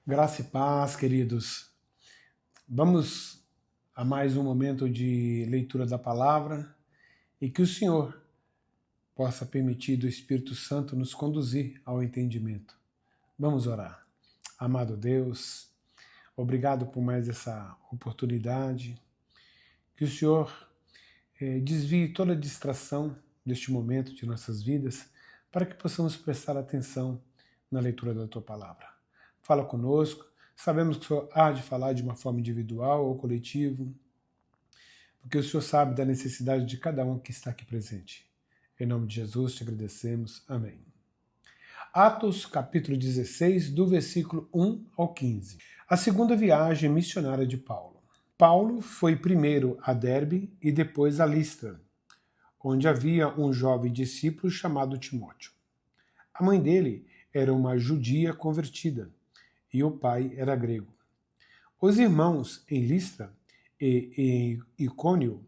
Graça e paz, queridos. Vamos a mais um momento de leitura da palavra e que o Senhor possa permitir do Espírito Santo nos conduzir ao entendimento. Vamos orar. Amado Deus, obrigado por mais essa oportunidade. Que o Senhor desvie toda a distração deste momento de nossas vidas para que possamos prestar atenção na leitura da Tua palavra. Fala conosco. Sabemos que o Senhor há de falar de uma forma individual ou coletiva, porque o Senhor sabe da necessidade de cada um que está aqui presente. Em nome de Jesus te agradecemos. Amém. Atos, capítulo 16, do versículo 1 ao 15. A segunda viagem missionária de Paulo. Paulo foi primeiro a Derbe e depois a Listra, onde havia um jovem discípulo chamado Timóteo. A mãe dele era uma judia convertida e o pai era grego. Os irmãos em Listra e em Icônio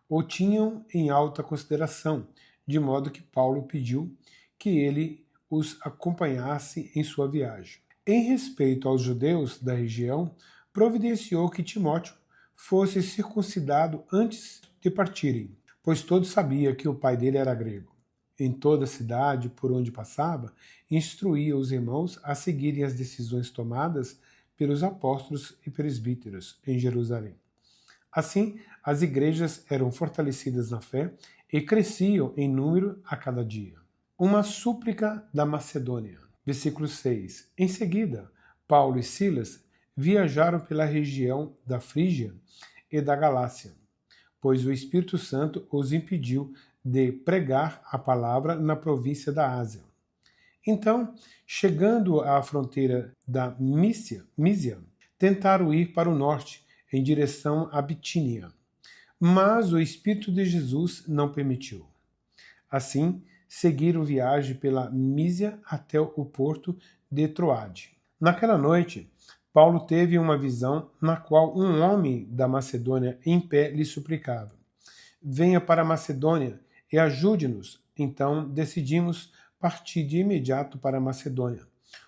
o tinham em alta consideração, de modo que Paulo pediu que ele os acompanhasse em sua viagem. Em respeito aos judeus da região, providenciou que Timóteo fosse circuncidado antes de partirem, pois todos sabiam que o pai dele era grego. Em toda a cidade por onde passava, instruía os irmãos a seguirem as decisões tomadas pelos apóstolos e presbíteros em Jerusalém. Assim, as igrejas eram fortalecidas na fé e cresciam em número a cada dia. Uma súplica da Macedônia. Versículo 6. Em seguida, Paulo e Silas viajaram pela região da Frígia e da Galácia, pois o Espírito Santo os impediu de pregar a palavra na província da Ásia. Então, chegando à fronteira da Mísia, tentaram ir para o norte, em direção à Bitínia, mas o Espírito de Jesus não permitiu. Assim, seguiram viagem pela Mísia até o porto de Troade. Naquela noite, Paulo teve uma visão na qual um homem da Macedônia em pé lhe suplicava: venha para a Macedônia e ajude-nos. Então decidimos partir de imediato para a Macedônia,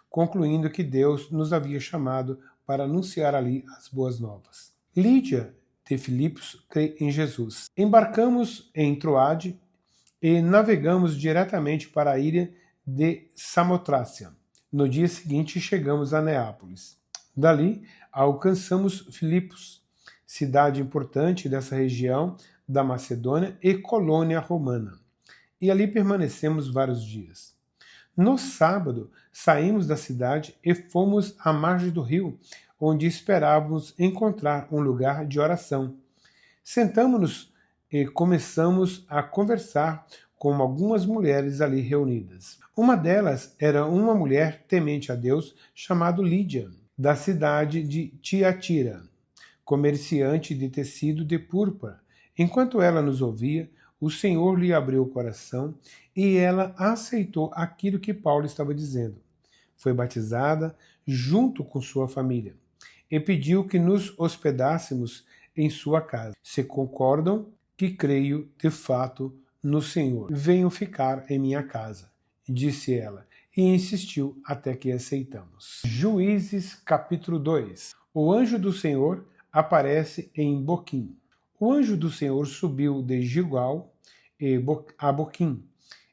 concluindo que Deus nos havia chamado para anunciar ali as boas novas. Lídia de Filipos crê em Jesus. Embarcamos em Troade e navegamos diretamente para a ilha de Samotrácia. No dia seguinte chegamos a Neápolis. Dali alcançamos Filipos, cidade importante dessa região da Macedônia e colônia romana, e ali permanecemos vários dias. No sábado, saímos da cidade e fomos à margem do rio, onde esperávamos encontrar um lugar de oração. Sentamos-nos e começamos a conversar com algumas mulheres ali reunidas. Uma delas era uma mulher temente a Deus chamada Lídia, da cidade de Tiatira, comerciante de tecido de púrpura. Enquanto ela nos ouvia, o Senhor lhe abriu o coração e ela aceitou aquilo que Paulo estava dizendo. Foi batizada junto com sua família e pediu que nos hospedássemos em sua casa. Se concordam que creio de fato no Senhor, venham ficar em minha casa, disse ela, e insistiu até que aceitamos. Juízes capítulo 2. O anjo do Senhor aparece em Boquim. O anjo do Senhor subiu de Gilgal a Boquim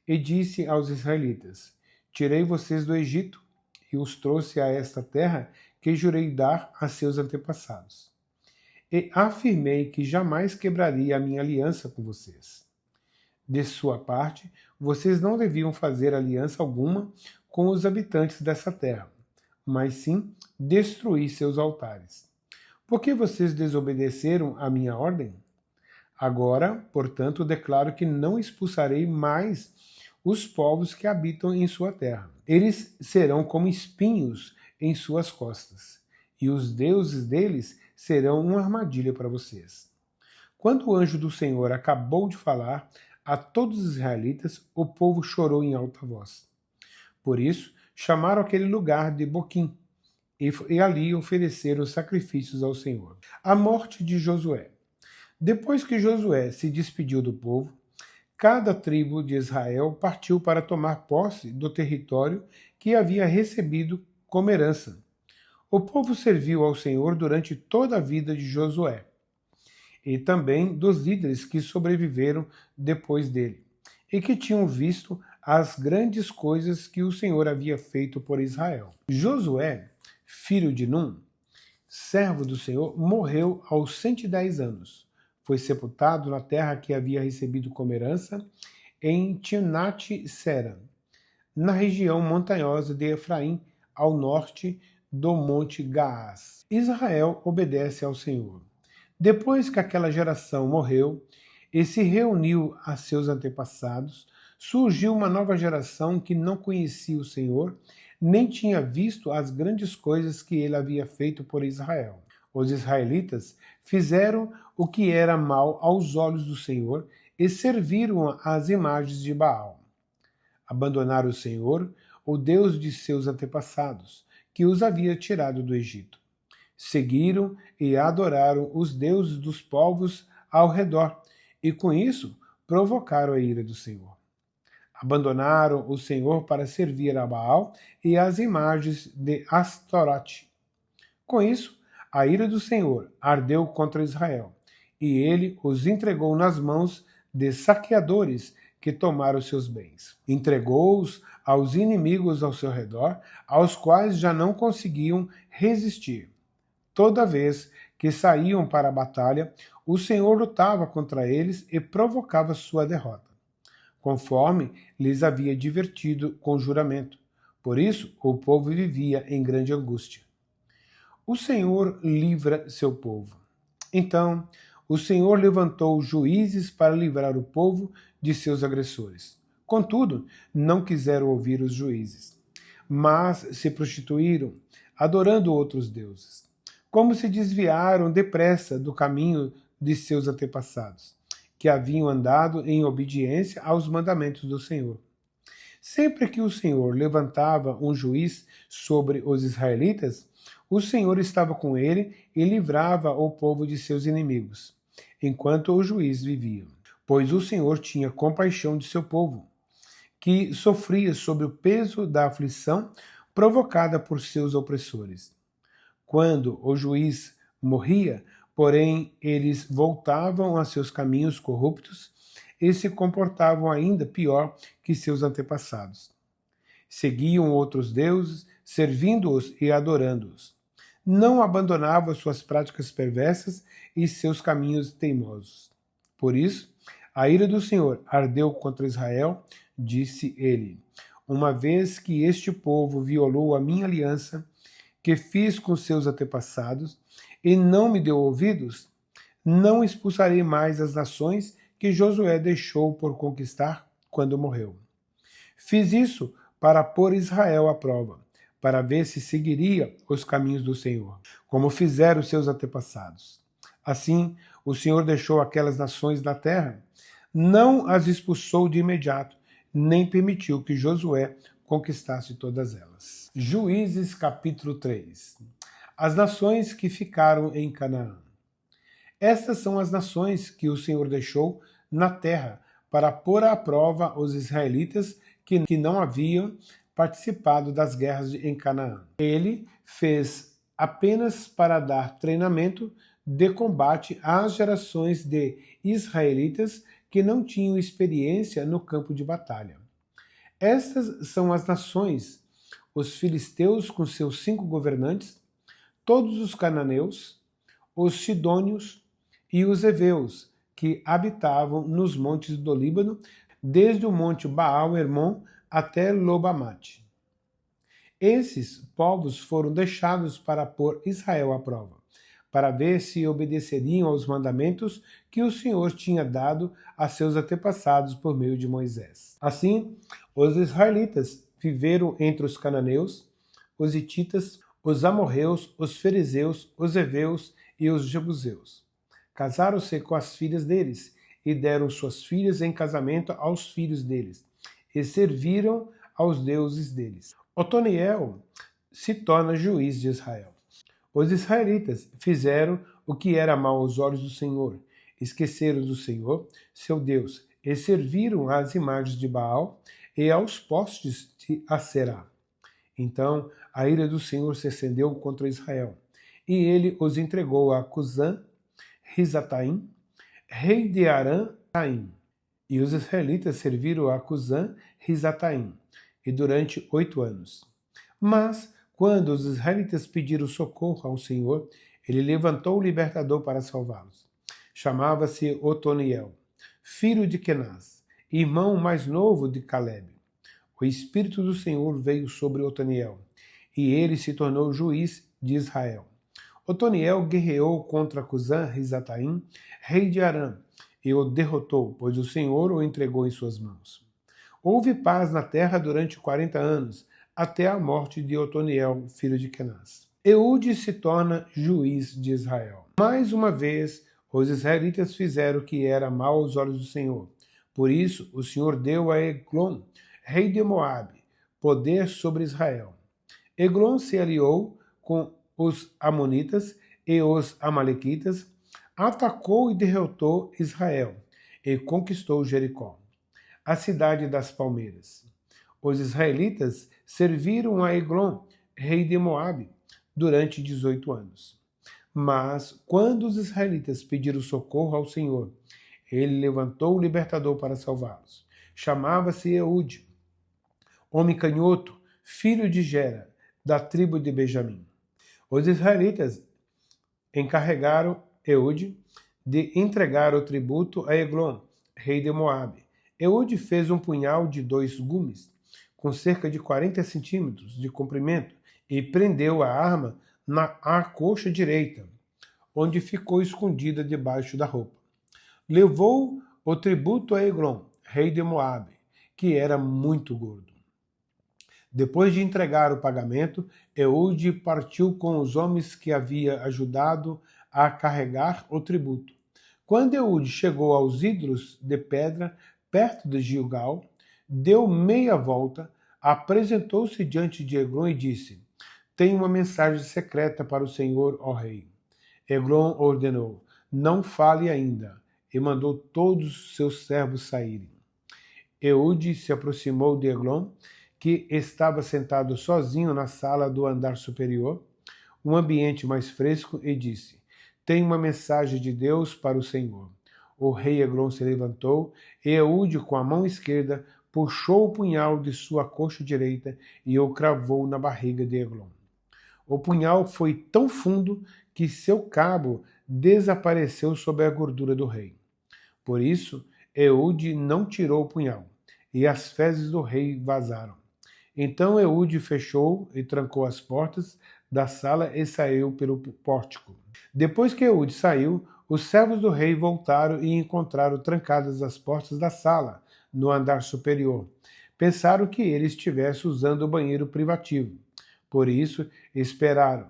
e disse aos israelitas: tirei vocês do Egito e os trouxe a esta terra que jurei dar a seus antepassados. E afirmei que jamais quebraria a minha aliança com vocês. De sua parte, vocês não deviam fazer aliança alguma com os habitantes dessa terra, mas sim destruir seus altares. Por que vocês desobedeceram à minha ordem? Agora, portanto, declaro que não expulsarei mais os povos que habitam em sua terra. Eles serão como espinhos em suas costas, e os deuses deles serão uma armadilha para vocês. Quando o anjo do Senhor acabou de falar a todos os israelitas, o povo chorou em alta voz. Por isso, chamaram aquele lugar de Boquim, e ali ofereceram sacrifícios ao Senhor. A morte de Josué. Depois que Josué se despediu do povo, cada tribo de Israel partiu para tomar posse do território que havia recebido como herança. O povo serviu ao Senhor durante toda a vida de Josué, e também dos líderes que sobreviveram depois dele, e que tinham visto as grandes coisas que o Senhor havia feito por Israel. Josué, filho de Num, servo do Senhor, morreu aos 110 anos. Foi sepultado na terra que havia recebido como herança, em Timnat-Sera, na região montanhosa de Efraim, ao norte do Monte Gaás. Israel obedece ao Senhor. Depois que aquela geração morreu e se reuniu a seus antepassados, surgiu uma nova geração que não conhecia o Senhor, nem tinha visto as grandes coisas que ele havia feito por Israel. Os israelitas fizeram o que era mal aos olhos do Senhor e serviram às imagens de Baal. Abandonaram o Senhor, o Deus de seus antepassados, que os havia tirado do Egito. Seguiram e adoraram os deuses dos povos ao redor, e com isso provocaram a ira do Senhor. Abandonaram o Senhor para servir a Baal e às imagens de Astarote. Com isso, a ira do Senhor ardeu contra Israel, e ele os entregou nas mãos de saqueadores que tomaram seus bens. Entregou-os aos inimigos ao seu redor, aos quais já não conseguiam resistir. Toda vez que saíam para a batalha, o Senhor lutava contra eles e provocava sua derrota, conforme lhes havia advertido com juramento. Por isso, o povo vivia em grande angústia. O Senhor livra seu povo. Então, o Senhor levantou juízes para livrar o povo de seus agressores. Contudo, não quiseram ouvir os juízes, mas se prostituíram, adorando outros deuses. Como se desviaram depressa do caminho de seus antepassados, que haviam andado em obediência aos mandamentos do Senhor. Sempre que o Senhor levantava um juiz sobre os israelitas, o Senhor estava com ele e livrava o povo de seus inimigos, enquanto o juiz vivia. Pois o Senhor tinha compaixão de seu povo, que sofria sob o peso da aflição provocada por seus opressores. Quando o juiz morria, porém, eles voltavam a seus caminhos corruptos e se comportavam ainda pior que seus antepassados. Seguiam outros deuses, servindo-os e adorando-os. Não abandonavam suas práticas perversas e seus caminhos teimosos. Por isso, a ira do Senhor ardeu contra Israel, disse ele: uma vez que este povo violou a minha aliança, que fiz com seus antepassados, e não me deu ouvidos, não expulsarei mais as nações que Josué deixou por conquistar quando morreu. Fiz isso para pôr Israel à prova, para ver se seguiria os caminhos do Senhor, como fizeram seus antepassados. Assim, o Senhor deixou aquelas nações na terra, não as expulsou de imediato, nem permitiu que Josué conquistasse todas elas. Juízes capítulo 3. As nações que ficaram em Canaã. Estas são as nações que o Senhor deixou na terra para pôr à prova os israelitas que não haviam participado das guerras em Canaã. Ele fez apenas para dar treinamento de combate às gerações de israelitas que não tinham experiência no campo de batalha. Estas são as nações: os filisteus com seus 5 governantes, todos os cananeus, os sidônios e os heveus, que habitavam nos montes do Líbano, desde o monte Baal-Hermon até Lobamate. Esses povos foram deixados para pôr Israel à prova, para ver se obedeceriam aos mandamentos que o Senhor tinha dado a seus antepassados por meio de Moisés. Assim, os israelitas viveram entre os cananeus, os hititas, os amorreus, os fariseus, os heveus e os jebuseus. Casaram-se com as filhas deles e deram suas filhas em casamento aos filhos deles e serviram aos deuses deles. Otoniel se torna juiz de Israel. Os israelitas fizeram o que era mal aos olhos do Senhor, esqueceram do Senhor, seu Deus, e serviram às imagens de Baal e aos postes de Aserá. Então a ira do Senhor se acendeu contra Israel, e ele os entregou a Cusã-Risataim, rei de Aram-Taim. E os israelitas serviram a Cusã-Risataim, e durante 8 anos. Mas, quando os israelitas pediram socorro ao Senhor, ele levantou o libertador para salvá-los. Chamava-se Otoniel, filho de Kenaz, irmão mais novo de Caleb. O Espírito do Senhor veio sobre Otoniel, e ele se tornou juiz de Israel. Otoniel guerreou contra Cusã-Risataim, rei de Aram, e o derrotou, pois o Senhor o entregou em suas mãos. Houve paz na terra durante 40 anos, até a morte de Otoniel, filho de Kenaz. Eude se torna juiz de Israel. Mais uma vez, os israelitas fizeram o que era mal aos olhos do Senhor. Por isso, o Senhor deu a Eglon, rei de Moabe, poder sobre Israel. Eglon se aliou com os amonitas e os amalequitas, atacou e derrotou Israel e conquistou Jericó, a cidade das palmeiras. Os israelitas serviram a Eglon, rei de Moabe, durante 18 anos. Mas, quando os israelitas pediram socorro ao Senhor, ele levantou o libertador para salvá-los. Chamava-se Eude, homem canhoto, filho de Gera, da tribo de Benjamim. Os israelitas encarregaram Eude de entregar o tributo a Eglon, rei de Moabe. Eude fez um punhal de 2 gumes, com cerca de 40 centímetros de comprimento, e prendeu a arma na coxa direita, onde ficou escondida debaixo da roupa. Levou o tributo a Eglon, rei de Moabe, que era muito gordo. Depois de entregar o pagamento, Eude partiu com os homens que havia ajudado a carregar o tributo. Quando Eude chegou aos ídolos de pedra, perto de Gilgal, deu meia volta, apresentou-se diante de Eglon e disse: Tenho uma mensagem secreta para o Senhor, ó rei. Eglon ordenou: Não fale ainda, e mandou todos os seus servos saírem. Eude se aproximou de Eglon, que estava sentado sozinho na sala do andar superior, um ambiente mais fresco, e disse: Tenho uma mensagem de Deus para o Senhor. O rei Eglon se levantou, e Eude, com a mão esquerda, puxou o punhal de sua coxa direita e o cravou na barriga de Eglon. O punhal foi tão fundo que seu cabo desapareceu sob a gordura do rei. Por isso, Eude não tirou o punhal, e as fezes do rei vazaram. Então Eude fechou e trancou as portas da sala e saiu pelo pórtico. Depois que Eude saiu, os servos do rei voltaram e encontraram trancadas as portas da sala, no andar superior. Pensaram que ele estivesse usando o banheiro privativo. Por isso, esperaram.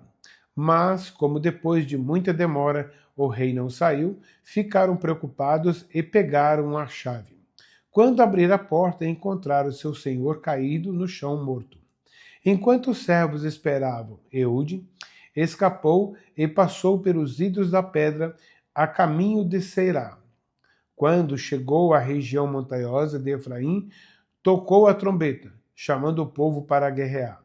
Mas, como depois de muita demora o rei não saiu, ficaram preocupados e pegaram a chave. Quando abriram a porta, encontraram seu senhor caído no chão morto. Enquanto os servos esperavam, Eude escapou e passou pelos ídolos da pedra a caminho de Seirá. Quando chegou à região montanhosa de Efraim, tocou a trombeta, chamando o povo para guerrear.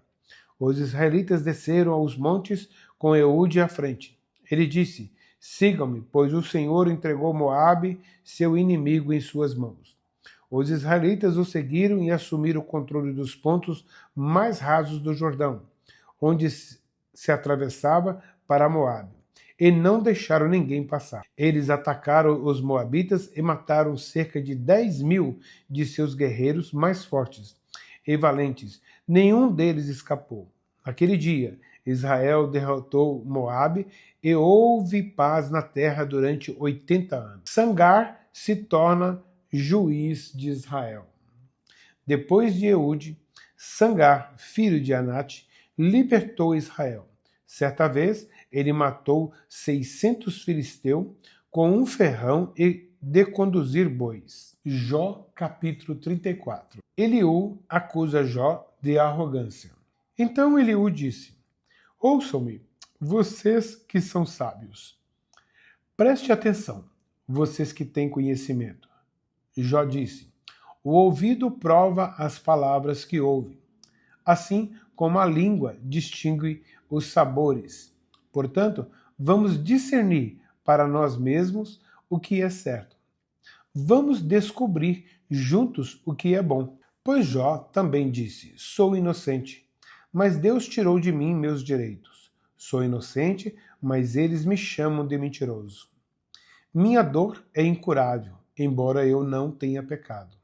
Os israelitas desceram aos montes com Eude à frente. Ele disse: Sigam-me, pois o Senhor entregou Moabe, seu inimigo, em suas mãos. Os israelitas o seguiram e assumiram o controle dos pontos mais rasos do Jordão, onde se atravessava para Moabe, e não deixaram ninguém passar. Eles atacaram os moabitas e mataram cerca de 10.000 de seus guerreiros mais fortes e valentes. Nenhum deles escapou. Naquele dia, Israel derrotou Moabe e houve paz na terra durante 80 anos. Sangar se torna juiz de Israel. Depois de Eude, Sangar, filho de Anate, libertou Israel. Certa vez, ele matou 600 filisteus com um ferrão e de conduzir bois. Jó, capítulo 34. Eliú acusa Jó de arrogância. Então Eliú disse: Ouçam-me, vocês que são sábios. Preste atenção, vocês que têm conhecimento. Jó disse: O ouvido prova as palavras que ouve, assim como a língua distingue os sabores. Portanto, vamos discernir para nós mesmos o que é certo. Vamos descobrir juntos o que é bom. Pois Jó também disse: sou inocente, mas Deus tirou de mim meus direitos. Sou inocente, mas eles me chamam de mentiroso. Minha dor é incurável, embora eu não tenha pecado.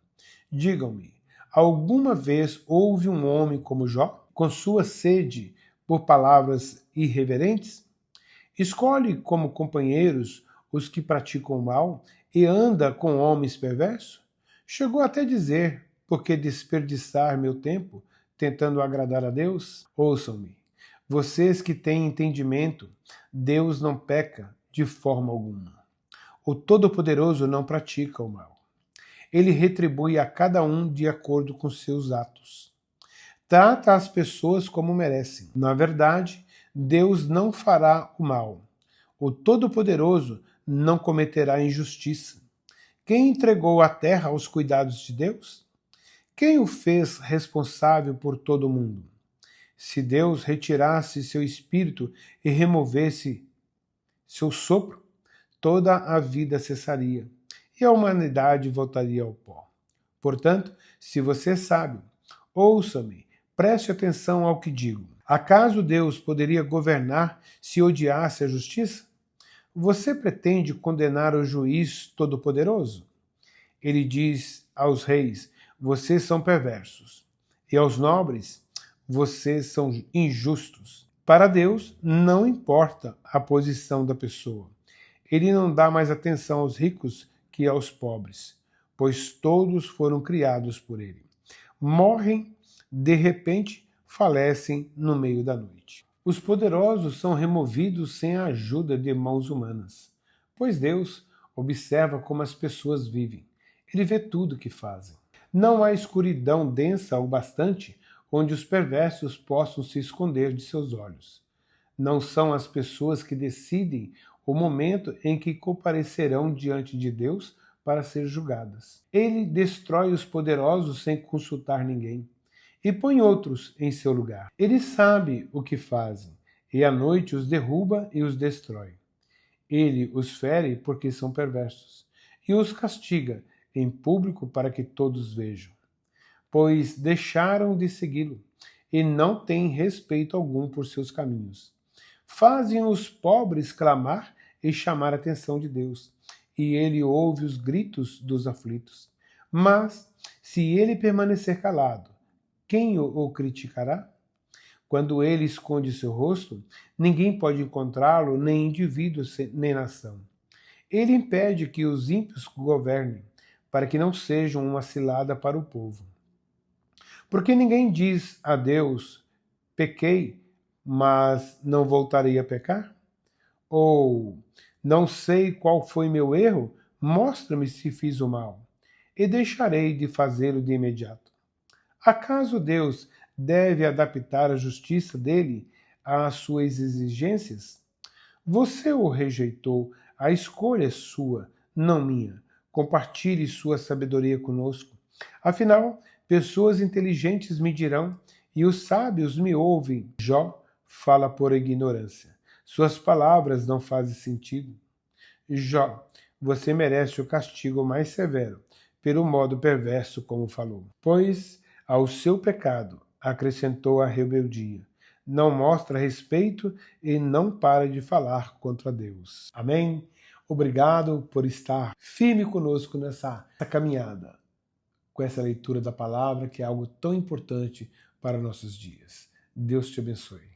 Digam-me, alguma vez houve um homem como Jó, com sua sede por palavras irreverentes? Escolhe como companheiros os que praticam o mal e anda com homens perversos? Chegou até dizer: por que desperdiçar meu tempo tentando agradar a Deus? Ouçam-me, vocês que têm entendimento, Deus não peca de forma alguma. O Todo-Poderoso não pratica o mal. Ele retribui a cada um de acordo com seus atos. Trata as pessoas como merecem. Na verdade, Deus não fará o mal. O Todo-Poderoso não cometerá injustiça. Quem entregou a terra aos cuidados de Deus? Quem o fez responsável por todo o mundo? Se Deus retirasse seu espírito e removesse seu sopro, toda a vida cessaria e a humanidade voltaria ao pó. Portanto, se você sabe, ouça-me, preste atenção ao que digo. Acaso Deus poderia governar se odiasse a justiça? Você pretende condenar o juiz todo-poderoso? Ele diz aos reis: vocês são perversos, e aos nobres: vocês são injustos. Para Deus, não importa a posição da pessoa. Ele não dá mais atenção aos ricos que aos pobres, pois todos foram criados por ele. Morrem, de repente, falecem no meio da noite. Os poderosos são removidos sem a ajuda de mãos humanas, pois Deus observa como as pessoas vivem. Ele vê tudo o que fazem. Não há escuridão densa o bastante onde os perversos possam se esconder de seus olhos. Não são as pessoas que decidem o momento em que comparecerão diante de Deus para ser julgadas. Ele destrói os poderosos sem consultar ninguém e põe outros em seu lugar. Ele sabe o que fazem e à noite os derruba e os destrói. Ele os fere porque são perversos e os castiga em público para que todos vejam. Pois deixaram de segui-lo e não têm respeito algum por seus caminhos. Fazem os pobres clamar e chamar a atenção de Deus, e ele ouve os gritos dos aflitos. Mas, se ele permanecer calado, quem o criticará? Quando ele esconde seu rosto, ninguém pode encontrá-lo, nem indivíduo, nem nação. Ele impede que os ímpios governem, para que não sejam uma cilada para o povo. Porque ninguém diz a Deus: pequei, mas não voltarei a pecar? Ou, não sei qual foi meu erro, mostra-me se fiz o mal, e deixarei de fazê-lo de imediato. Acaso Deus deve adaptar a justiça dele às suas exigências? Você o rejeitou, a escolha é sua, não minha. Compartilhe sua sabedoria conosco. Afinal, pessoas inteligentes me dirão, e os sábios me ouvem. Jó fala por ignorância. Suas palavras não fazem sentido. Jó, você merece o castigo mais severo, pelo modo perverso como falou. Pois ao seu pecado acrescentou a rebeldia. Não mostra respeito e não para de falar contra Deus. Amém? Obrigado por estar firme conosco nessa caminhada, com essa leitura da palavra, que é algo tão importante para nossos dias. Deus te abençoe.